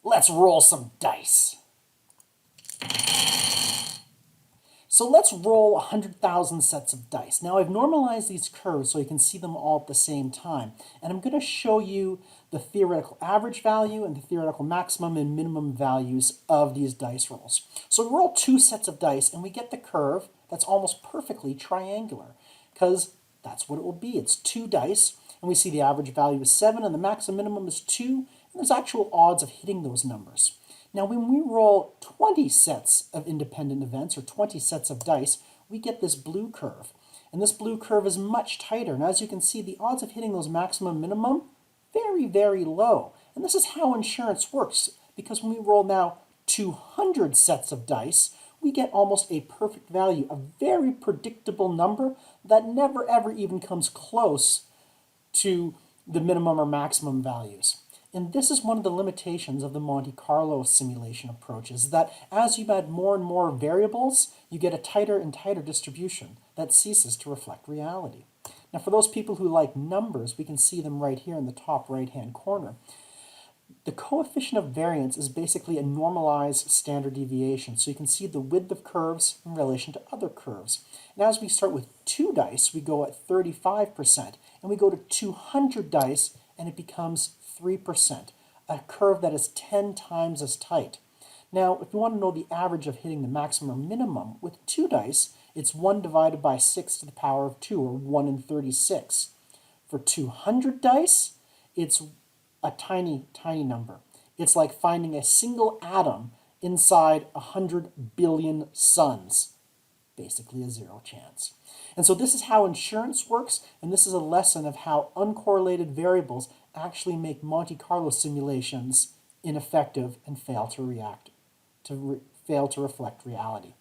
Let's roll some dice. So let's roll 100,000 sets of dice. Now I've normalized these curves so you can see them all at the same time. And I'm going to show you the theoretical average value and the theoretical maximum and minimum values of these dice rolls. So we roll 2 sets of dice and we get the curve that's almost perfectly triangular, because that's what it will be. It's 2 dice, and we see the average value is 7 and the maximum minimum is 2, and there's actual odds of hitting those numbers. Now, when we roll 20 sets of independent events, or 20 sets of dice, we get this blue curve. And this blue curve is much tighter. And as you can see, the odds of hitting those maximum minimum, very, very low. And this is how insurance works, because when we roll now 200 sets of dice, we get almost a perfect value, a very predictable number that never, ever even comes close to the minimum or maximum values. And this is one of the limitations of the Monte Carlo simulation approaches, that as you add more and more variables, you get a tighter and tighter distribution that ceases to reflect reality. Now, for those people who like numbers, we can see them right here in the top right-hand corner. The coefficient of variance is basically a normalized standard deviation. So you can see the width of curves in relation to other curves. And as we start with 2 dice, we go at 35%. And we go to 200 dice, and it becomes 3%, a curve that is 10 times as tight. Now, if you want to know the average of hitting the maximum or minimum, with 2 dice, it's 1 divided by 6 to the power of 2, or 1 in 36. For 200 dice, it's a tiny, tiny number. It's like finding a single atom inside 100 billion suns. Basically a 0 chance. And so this is how insurance works, and this is a lesson of how uncorrelated variables actually make Monte Carlo simulations ineffective and fail to reflect reality.